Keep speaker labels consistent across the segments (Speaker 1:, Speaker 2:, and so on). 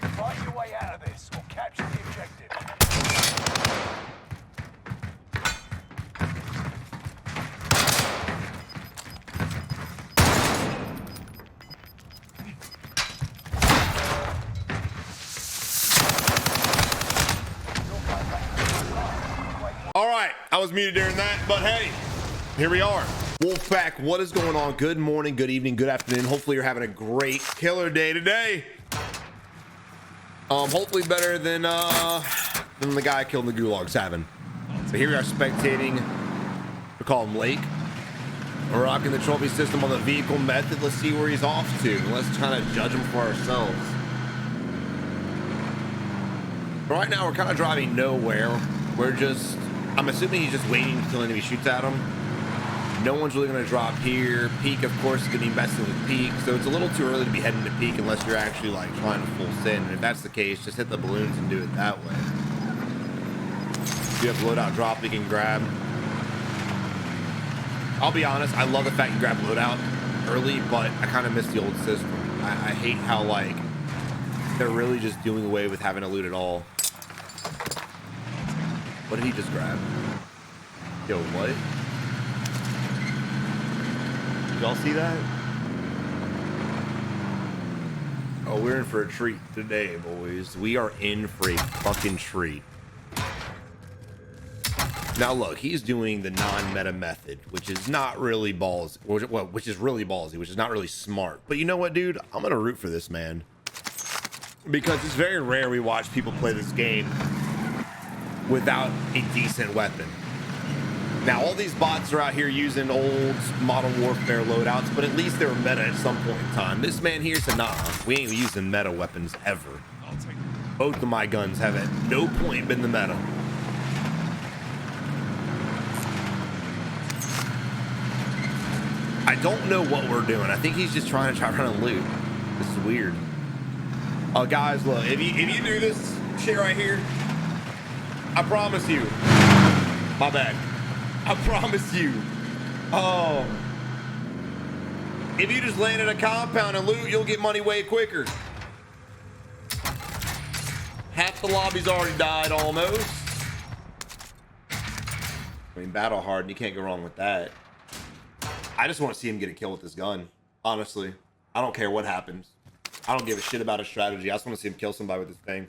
Speaker 1: Fight your way out of this or capture the objective.
Speaker 2: All right, I was muted during that, but hey, here we are. Wolfpack, what is going on? Good morning, good evening, good afternoon. Hopefully you're having a great killer day today. Hopefully better than the guy killed in the gulag's having. So here we are spectating. We call him Lake. We're rocking the trophy system on the vehicle method. Let's see where he's off to. Let's kind of judge him for ourselves. Right now we're kind of driving nowhere. I'm assuming he's just waiting until enemy shoots at him. No one's really going to drop here. Peak, of course, is going to be messing with Peak, so it's a little too early to be heading to Peak unless you're actually like trying to full send. And if that's the case, just hit the balloons and do it that way. If you have loadout drop, you can grab. I'll be honest, I love the fact you grab loadout early, but I kind of miss the old system. I hate how like they're really just doing away with having to loot at all. What did he just grab? Yo, what? Y'all see that? Oh, we're in for a treat today, boys. We are in for a fucking treat. Now look, he's doing the non-meta method, which is not really ballsy, well, which is really ballsy, which is not really smart. But you know what, dude? I'm gonna root for this man because it's very rare we watch people play this game without a decent weapon. Now, all these bots are out here using old Modern Warfare loadouts, but at least they were meta at some point in time. This man here said, nah, we ain't using meta weapons ever. Both of my guns have at no point been the meta. I don't know what we're doing. I think he's just trying to run a loot. This is weird. Guys, look, if you do this shit right here, I promise you, my bad. I promise you. Oh, if you just land in a compound and loot, you'll get money way quicker. Half the lobby's already died almost. I mean, battle hard, and you can't go wrong with that. I just want to see him get a kill with this gun. Honestly, I don't care what happens. I don't give a shit about his strategy. I just want to see him kill somebody with this thing.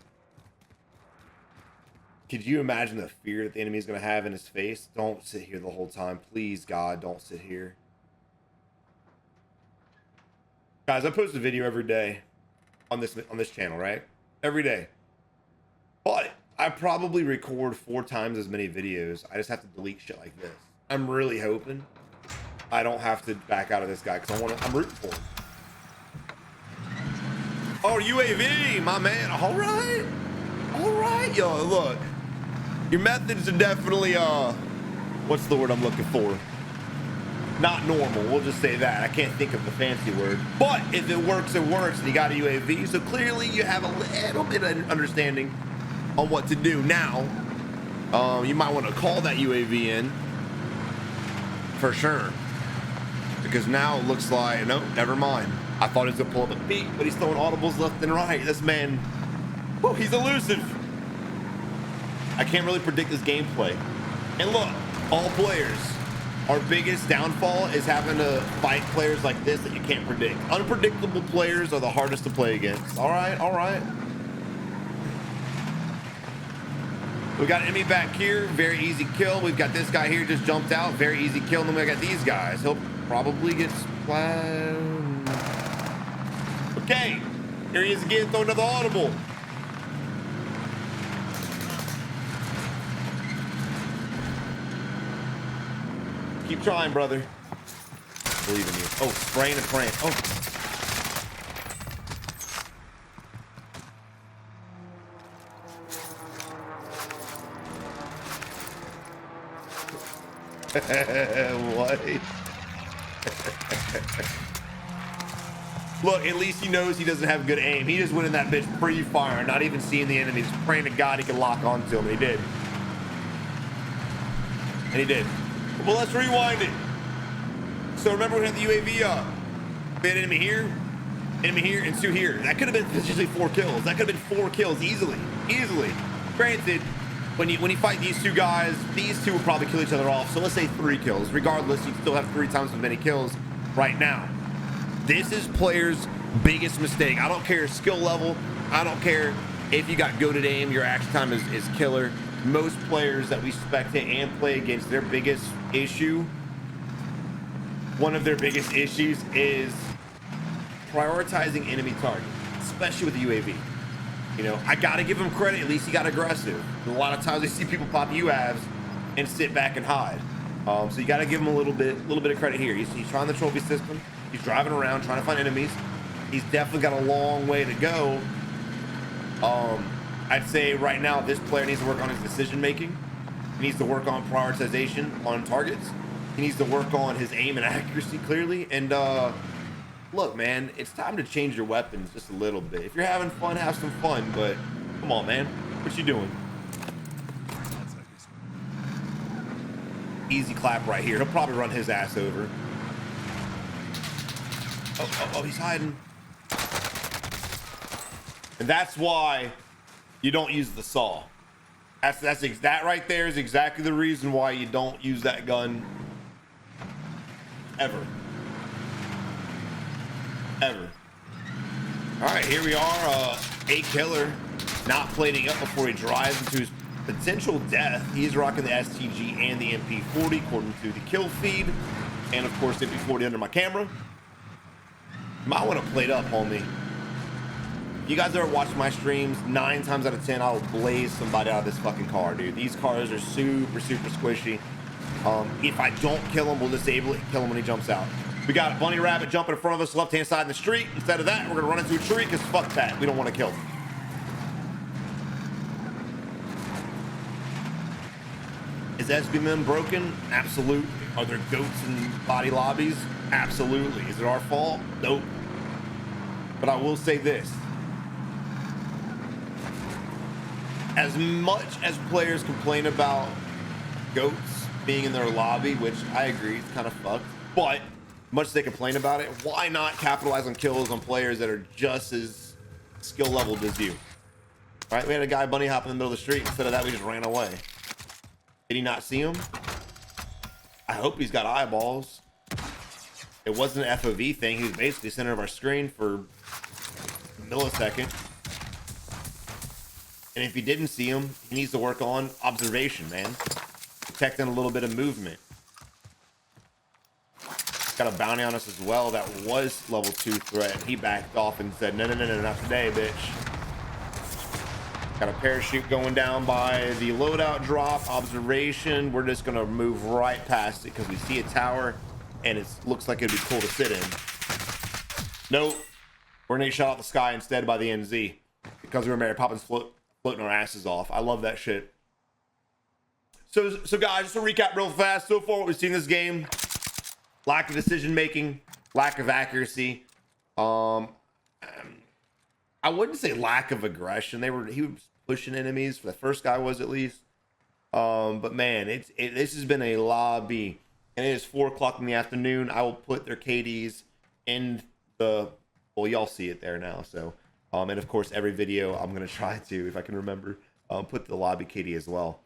Speaker 2: Could you imagine the fear that the enemy is going to have in his face? Don't sit here the whole time. Please, God, don't sit here. Guys, I post a video every day on this channel, right? Every day. But I probably record 4 times as many videos. I just have to delete shit like this. I'm really hoping I don't have to back out of this guy because I'm rooting for him. Oh, UAV, my man. All right. All right, yo, look. Your methods are definitely, what's the word I'm looking for? Not normal, we'll just say that. I can't think of the fancy word. But if it works, it works, and you got a UAV, so clearly you have a little bit of understanding on what to do. Now, you might want to call that UAV in, for sure. Because now it looks like, no, never mind. I thought he was gonna pull up a peak, but he's throwing audibles left and right. This man, whoa, he's elusive. I can't really predict this gameplay. And look, all players, our biggest downfall is having to fight players like this that you can't predict. Unpredictable players are the hardest to play against. All right, all right. We got enemy back here, very easy kill. We've got this guy here just jumped out, very easy kill. And then we got these guys. He'll probably get splatted. Okay, here he is again, throw another audible. Keep trying, brother. I believe in you. Oh, spraying and praying. Oh. What? Look, at least he knows he doesn't have good aim. He just went in that bitch pre-fire, not even seeing the enemy, just praying to God he could lock onto him, and he did. And he did. Well, let's rewind it. So remember we had the UAV up. We had enemy here. Enemy here and 2 here. That could have been potentially 4 kills. That could have been 4 kills easily. Granted, when you fight these 2 guys, these 2 will probably kill each other off. So let's say 3 kills. Regardless, you still have 3 times as many kills right now. This is players' biggest mistake. I don't care skill level. I don't care if you got goated aim. Your action time is killer. Most players that we spectate and play against, their biggest issue, one of their biggest issues is prioritizing enemy targets, especially with the UAV. You know, I gotta give him credit. At least he got aggressive. A lot of times I see people pop UAVs and sit back and hide. So you gotta give him a little bit of credit here. He's trying the trophy system. He's driving around trying to find enemies. He's definitely got a long way to go. I'd say right now this player needs to work on his decision making. He needs to work on prioritization on targets. He needs to work on his aim and accuracy clearly. And look, man, it's time to change your weapons just a little bit. If you're having fun, have some fun. But come on, man, what you doing? Easy clap right here. He'll probably run his ass over. Oh, he's hiding. And that's why you don't use the saw. That right there is exactly the reason why you don't use that gun ever. All right, here we are. A killer not plating up before he drives into his potential death. He's rocking the STG and the MP40 according to the kill feed, and of course MP40 under my camera. You might want to plate up, homie. If you guys ever watch my streams, 9 times out of 10 I'll blaze somebody out of this fucking car, dude. These cars are super squishy. If I don't kill him, we'll disable it and kill him when he jumps out. We got a bunny rabbit jumping in front of us left hand side in the street. Instead of that, we're gonna run into a tree because fuck that, we don't want to kill him. Is SBMM broken? Absolutely. Are there goats in body lobbies? Absolutely. Is it our fault? Nope. But I will say this. As much as players complain about goats being in their lobby, which I agree, it's kind of fucked, but much as they complain about it, why not capitalize on kills on players that are just as skill leveled as you? All right, we had a guy bunny hop in the middle of the street. Instead of that, we just ran away. Did he not see him? I hope he's got eyeballs. It wasn't an FOV thing. He was basically center of our screen for a millisecond. And if he didn't see him, he needs to work on observation, man. Detecting a little bit of movement. Got a bounty on us as well that was level 2 threat. He backed off and said, no, not today, bitch. Got a parachute going down by the loadout drop. Observation. We're just gonna move right past it because we see a tower and it looks like it'd be cool to sit in. Nope. We're gonna get shot out the sky instead by the NZ because we were Mary Poppins floating our asses off. I love that shit. So guys, just to recap real fast. So far, what we've seen in this game: lack of decision making, lack of accuracy. I wouldn't say lack of aggression. He was pushing enemies. For the first guy was at least. But man, this has been a lobby, and it is 4 o'clock in the afternoon. I will put their KDs in the, well, y'all see it there now. So, and of course, every video I'm gonna try to, if I can remember, put the lobby KD as well.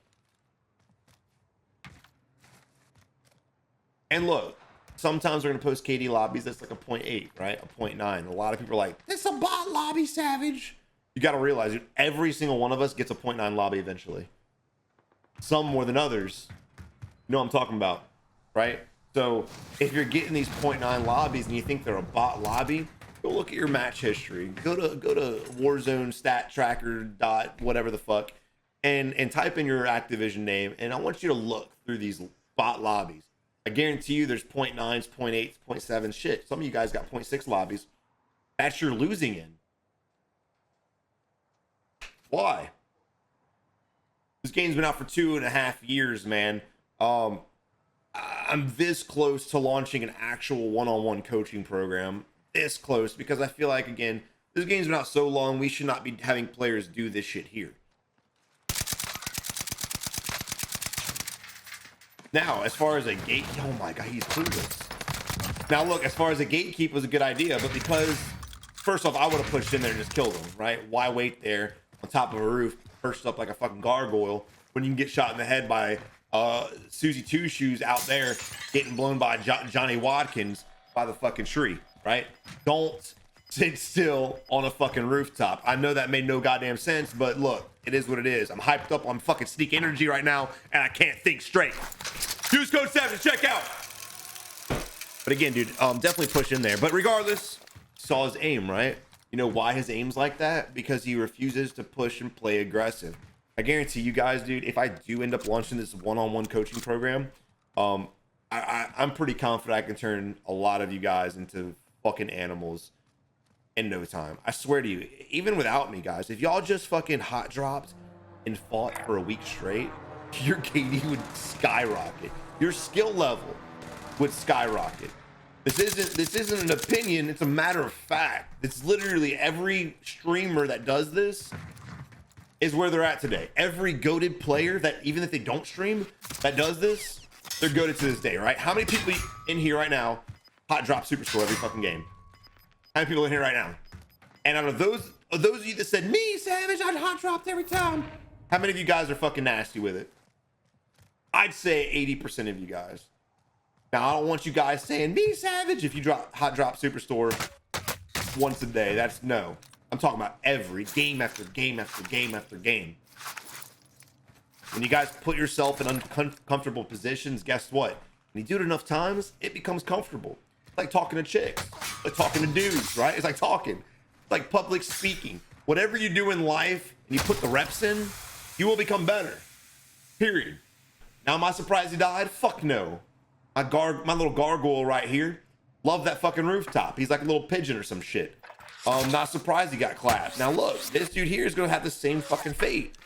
Speaker 2: And look, sometimes we're gonna post KD lobbies that's like a 0.8, right? A 0.9. A lot of people are like, "It's a bot lobby, savage." You got to realize, dude, every single one of us gets a 0.9 lobby eventually. Some more than others. You know what I'm talking about, right? So if you're getting these 0.9 lobbies and you think they're a bot lobby, go look at your match history. Go to Warzone stat tracker dot whatever the fuck, and type in your Activision name, and I want you to look through these bot lobbies. I guarantee you there's 0.9s, 0.8s, 0.7s. Shit, some of you guys got 0.6 lobbies. That's you're losing in. Why? This game's been out for 2.5 years, man. I'm this close to launching an actual one-on-one coaching program. This close, because I feel like, again, this game's been out so long, we should not be having players do this shit here. Now, as far as a gate, oh my god, he's clueless. Now look, as far as a gatekeep was a good idea, but because first off, I would have pushed in there and just killed him, right? Why wait there on top of a roof, perched up like a fucking gargoyle, when you can get shot in the head by Susie Two Shoes out there getting blown by Johnny Watkins by the fucking tree, right? Don't sit still on a fucking rooftop. I know that made no goddamn sense, but look, it is what it is. I'm hyped up on fucking Sneak Energy right now, and I can't think straight. Use code 7 to check out. But again, dude, definitely push in there. But regardless, saw his aim, right? You know why his aim's like that? Because he refuses to push and play aggressive. I guarantee you guys, dude, if I do end up launching this one-on-one coaching program, I'm pretty confident I can turn a lot of you guys into fucking animals in no time. I swear to you, even without me, guys, if y'all just fucking hot dropped and fought for a week straight, your KD would skyrocket. Your skill level would skyrocket. This isn't an opinion, it's a matter of fact. It's literally every streamer that does this is where they're at today. Every goated player that, even if they don't stream, that does this, they're goated to this day, right? How many people in here right now hot drop Superstore every fucking game? How many people in here right now? And out of those of you that said, me, Savage, I'd hot dropped every time, how many of you guys are fucking nasty with it? I'd say 80% of you guys. Now, I don't want you guys saying, me, Savage, if you hot drop Superstore once a day. That's no. I'm talking about every game after game after game after game. When you guys put yourself in uncomfortable positions, guess what? When you do it enough times, it becomes comfortable. It's like talking to chicks, like talking to dudes, right? It's like talking. It's like public speaking. Whatever you do in life and you put the reps in, you will become better. Period. Now, am I surprised he died? Fuck no. My little gargoyle right here, love that fucking rooftop. He's like a little pigeon or some shit. Not surprised he got clapped. Now look, this dude here is gonna have the same fucking fate.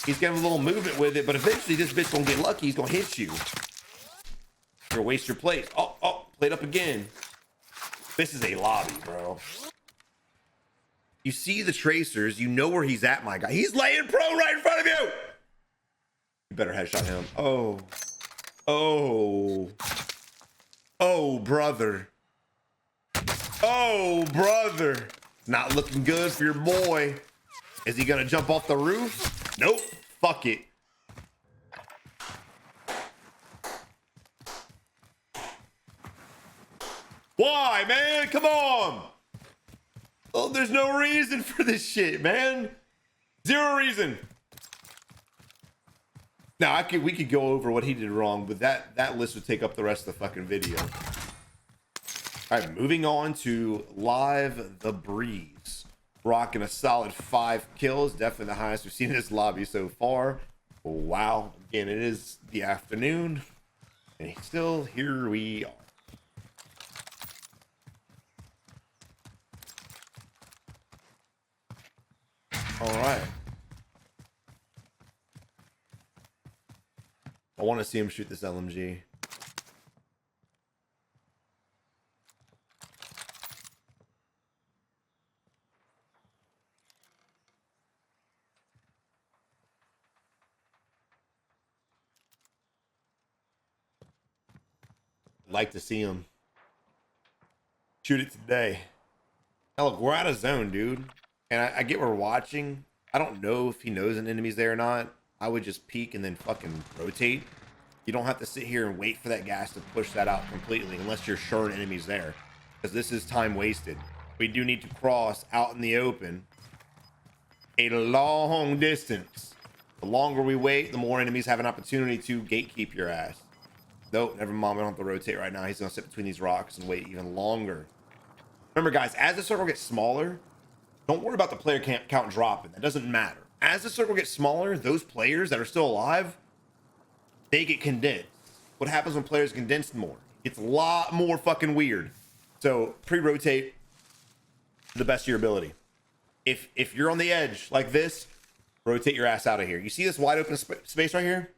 Speaker 2: He's getting a little movement with it, but eventually this bitch gonna get lucky. He's gonna hit you. You're gonna waste your plate. Oh, played up again. This is a lobby, bro. You see the tracers, you know where he's at, my guy. He's laying pro right in front of you. You better headshot him. Oh, brother. Oh, brother. Not looking good for your boy. Is he gonna jump off the roof? Nope. Fuck it. Why, man? Come on. Oh, there's no reason for this shit, man. Zero reason. Now, we could go over what he did wrong, but that list would take up the rest of the fucking video. All right, moving on to Live the Breeze. Rocking a solid 5 kills. Definitely the highest we've seen in this lobby so far. Wow. Again, it is the afternoon. And still, here we are. All right. I want to see him shoot this LMG. Like to see him shoot it today. Now look, we're out of zone, dude. And I get we're watching. I don't know if he knows an enemy's there or not. I would just peek and then fucking rotate. You don't have to sit here and wait for that gas to push that out completely unless you're sure an enemy's there. Because this is time wasted. We do need to cross out in the open a long distance. The longer we wait, the more enemies have an opportunity to gatekeep your ass. Nope, never mind. We don't have to rotate right now. He's going to sit between these rocks and wait even longer. Remember, guys, as the circle gets smaller, don't worry about the player count dropping. That doesn't matter. As the circle gets smaller, those players that are still alive, they get condensed. What happens when players condense more? It's a lot more fucking weird. So pre-rotate to the best of your ability. If you're on the edge like this, rotate your ass out of here. You see this wide open space right here?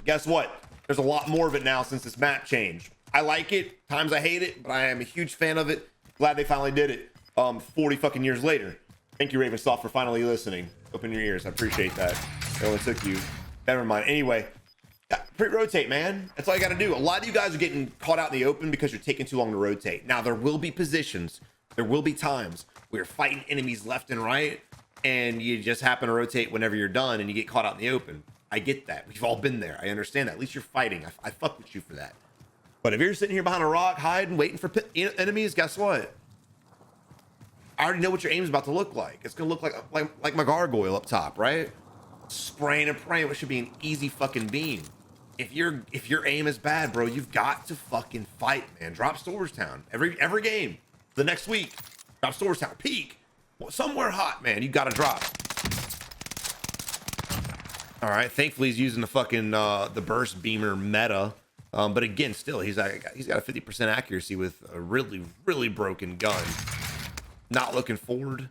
Speaker 2: Guess what? There's a lot more of it now since this map changed. I like it. Times I hate it, but I am a huge fan of it. Glad they finally did it 40 fucking years later. Thank you, Ravensoft, for finally listening. Open your ears. I appreciate that. It only took you. Never mind. Anyway, pre-rotate, man. That's all you got to do. A lot of you guys are getting caught out in the open because you're taking too long to rotate. Now, there will be positions There will be times where you're fighting enemies left and right, and you just happen to rotate whenever you're done, and you get caught out in the open. I get that. We've all been there. I understand that. At least you're fighting. I fuck with you for that. But if you're sitting here behind a rock, hiding, waiting for enemies, guess what? I already know what your aim is about to look like. It's gonna look like my gargoyle up top, right? Spraying and praying, which should be an easy fucking beam. If your aim is bad, bro, you've got to fucking fight, man. Drop Storage Town every game. The next week, drop Storage Town, peak somewhere hot, man. You gotta drop. All right, thankfully he's using the fucking the burst beamer meta, but again, still he's got a 50% accuracy with a really broken gun. Not looking forward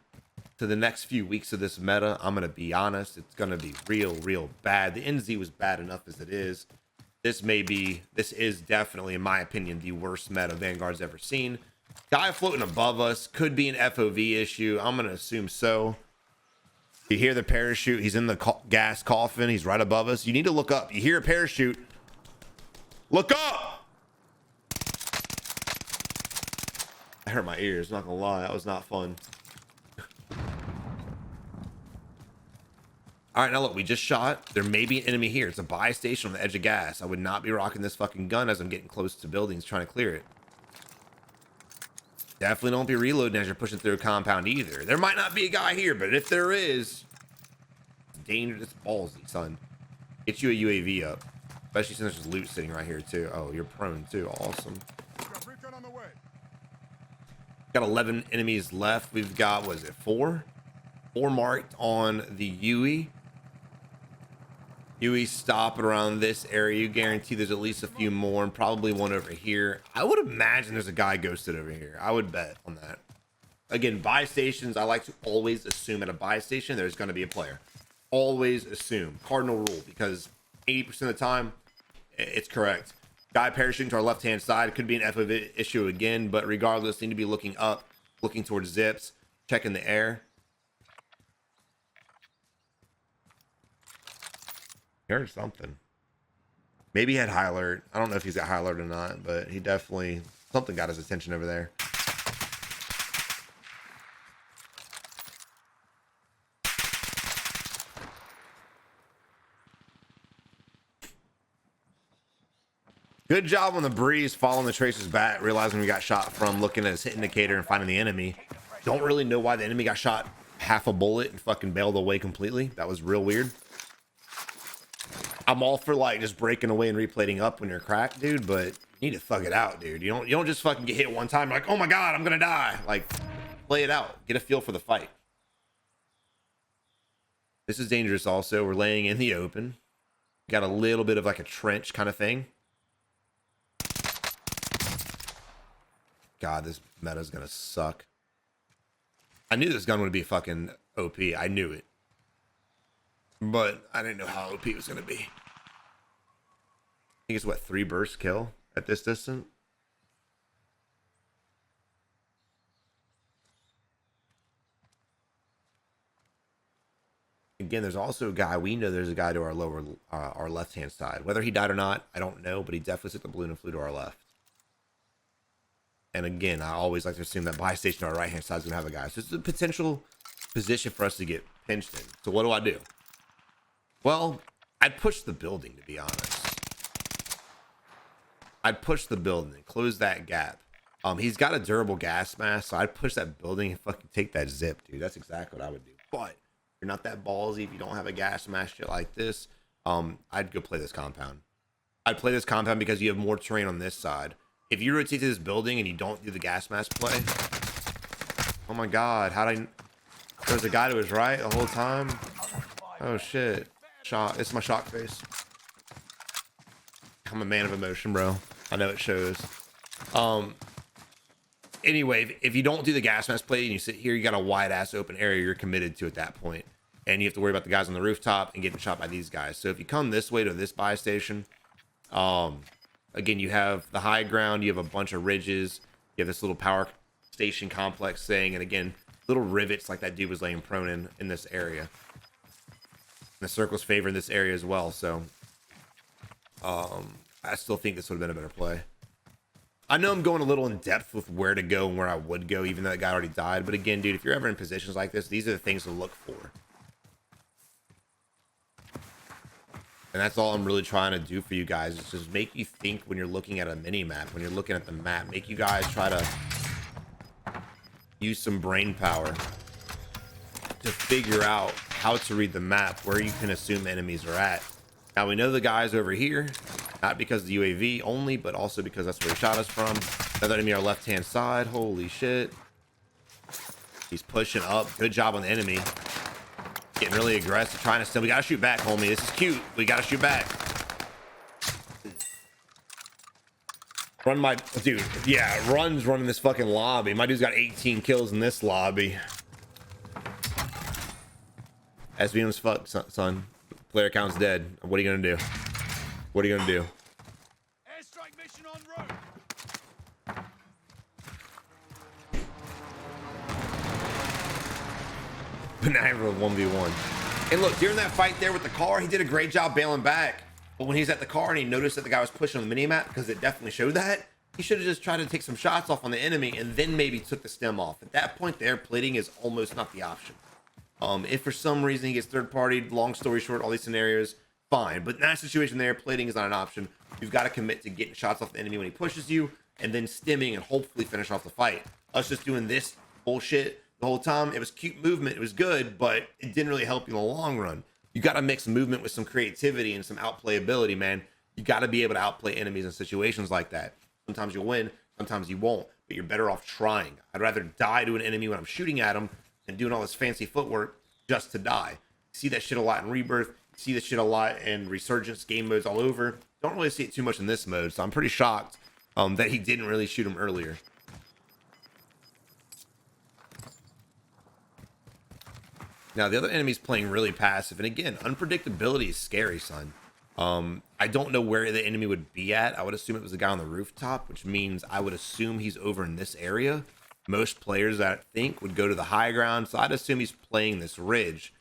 Speaker 2: to the next few weeks of this meta. I'm gonna be honest, it's gonna be real bad. The NZ was bad enough as it is. This is definitely, in my opinion, the worst meta Vanguard's ever seen. Guy floating above us could be an FOV issue. I'm gonna assume so. You hear the parachute, he's in the gas coffin, he's right above us. You need to look up. You hear a parachute, look up. I hurt my ears, not gonna lie, that was not fun. All right, now look, we just shot. There may be an enemy here. It's a buy station on the edge of gas. I would not be rocking this fucking gun as I'm getting close to buildings trying to clear it. Definitely don't be reloading as you're pushing through a compound either. There might not be a guy here, but if there is, it's dangerous, ballsy, son. Get you a UAV up, especially since there's loot sitting right here too. Oh, you're prone too. Awesome. Got 11 enemies left. We've got, what is it, 4? 4 marked on the UE. UE stopping around this area. You guarantee there's at least a few more, and probably one over here. I would imagine there's a guy ghosted over here. I would bet on that. Again, buy stations, I like to always assume at a buy station there's going to be a player. Always assume. Cardinal rule, because 80% of the time, it's correct. Guy parachuting to our left-hand side. Could be an FOV issue again, but regardless, need to be looking up, looking towards zips, checking the air. Here's something. Maybe he had high alert. I don't know if he's got high alert or not, but he definitely, something got his attention over there. Good job on the breeze, following the tracers back, realizing we got shot from, looking at his hit indicator and finding the enemy. Don't really know why the enemy got shot half a bullet and fucking bailed away completely. That was real weird. I'm all for like just breaking away and replaying up when you're cracked, dude, but you need to thug it out, dude. You don't just fucking get hit one time like, oh my god, I'm gonna die. Like, play it out, get a feel for the fight. This is dangerous also. We're laying in the open. Got a little bit of like a trench kind of thing. God, this meta's gonna suck. I knew this gun would be fucking OP. I knew it. But I didn't know how OP it was going to be. I think it's what, 3 burst kill at this distance? Again, there's also a guy. We know there's a guy to our our left-hand side. Whether he died or not, I don't know, but he definitely took the balloon and flew to our left. And again, I always like to assume that buy station on our right-hand side is going to have a guy. So it's a potential position for us to get pinched in. So what do? Well, I'd push the building, to be honest. I'd push the building and close that gap. He's got a durable gas mask, so I'd push that building and fucking take that zip, dude. That's exactly what I would do. But you're not that ballsy if you don't have a gas mask shit like this. I'd go play this compound. I'd play this compound because you have more terrain on this side. If you rotate to this building and you don't do the gas mask play, oh my god, there's a guy to his right the whole time. Oh shit. Shot. It's my shock face. I'm a man of emotion, bro. I know it shows. Anyway, if you don't do the gas mask play and you sit here, you got a wide ass open area you're committed to at that point, and you have to worry about the guys on the rooftop and getting shot by these guys. So if you come this way to this buy station, again, you have the high ground, you have a bunch of ridges, you have this little power station complex thing, and again, little rivets like that dude was laying prone in this area. The circle's favoring this area as well, so I still think this would have been a better play. I know I'm going a little in depth with where to go and where I would go, even though that guy already died. But again, dude, if you're ever in positions like this, these are the things to look for. And that's all I'm really trying to do for you guys, is just make you think when you're looking at a mini map, when you're looking at the map, make you guys try to use some brain power to figure out how to read the map, where you can assume enemies are at. Now we know the guy's over here, not because of the UAV only, but also because that's where he shot us from. Another enemy on our left hand side. Holy shit. He's pushing up. Good job on the enemy. Getting really aggressive, trying to steal. We gotta shoot back, homie. This is cute. We gotta shoot back. Run my dude. Yeah, running this fucking lobby. My dude's got 18 kills in this lobby. SBM's fuck, son. Player count's dead. What are you gonna do? What are you gonna do?
Speaker 1: Airstrike mission en route.
Speaker 2: Banana 1v1. And look, during that fight there with the car, he did a great job bailing back. But when he's at the car and he noticed that the guy was pushing on the mini-map, because it definitely showed that, he should have just tried to take some shots off on the enemy and then maybe took the stem off. At that point, the air plating is almost not the option. If for some reason he gets third-partied, long story short, all these scenarios, fine. But in that situation, the air plating is not an option. You've got to commit to getting shots off the enemy when he pushes you, and then stimming and hopefully finish off the fight. Us just doing this bullshit the whole time, it was cute movement, it was good, but it didn't really help you in the long run. You got to mix movement with some creativity and some outplayability, man. You got to be able to outplay enemies in situations like that. Sometimes you'll win, sometimes you won't, but you're better off trying. I'd rather die to an enemy when I'm shooting at him than doing all this fancy footwork just to die. You see that shit a lot in Rebirth. You see that shit a lot in Resurgence game modes all over. Don't really see it too much in this mode, so I'm pretty shocked that he didn't really shoot him earlier. Now, the other enemy's playing really passive. And again, unpredictability is scary, son. I don't know where the enemy would be at. I would assume it was the guy on the rooftop, which means I would assume he's over in this area. Most players, I think, would go to the high ground. So I'd assume he's playing this ridge.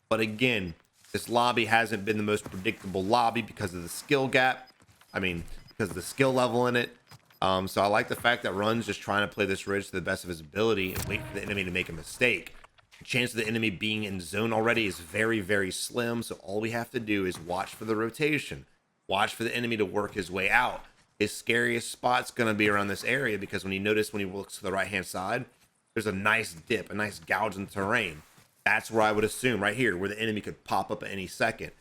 Speaker 2: But again, this lobby hasn't been the most predictable lobby because of the skill gap. I mean, because of the skill level in it. So I like the fact that Run's just trying to play this ridge to the best of his ability and wait for the enemy to make a mistake. The chance of the enemy being in zone already is very, very slim. So all we have to do is watch for the rotation, watch for the enemy to work his way out. His scariest spot's going to be around this area because when he looks to the right hand side, there's a nice dip, a nice gouge in the terrain. That's where I would assume, right here, where the enemy could pop up at any second.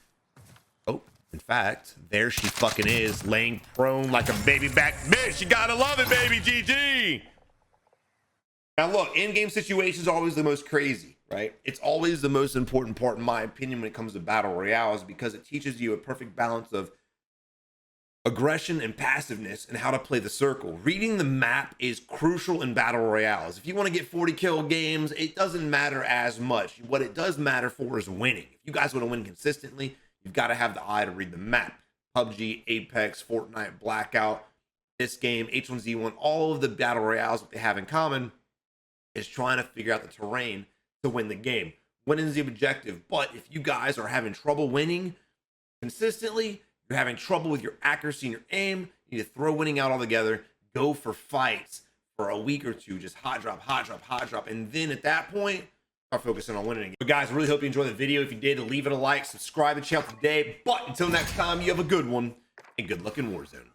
Speaker 2: Oh, in fact, there she fucking is, laying prone like a baby back bitch. You gotta love it, baby. GG. Now look, in-game situations are always the most crazy, right? It's always the most important part, in my opinion, when it comes to battle royales, because it teaches you a perfect balance of aggression and passiveness and how to play the circle. Reading the map is crucial in battle royales. If you want to get 40 kill games, it doesn't matter as much. What it does matter for is winning. If you guys want to win consistently, you've got to have the eye to read the map. PUBG, Apex, Fortnite, Blackout, this game, H1Z1, all of the battle royales, what they have in common is trying to figure out the terrain to win the game. Winning is the objective, but if you guys are having trouble winning consistently, you're having trouble with your accuracy and your aim, you need to throw winning out altogether, go for fights for a week or two, just hot drop, hot drop, hot drop, and then at that point, start focusing on winning again. But guys, I really hope you enjoyed the video. If you did, leave it a like, subscribe to the channel today, but until next time, you have a good one, and good luck in Warzone.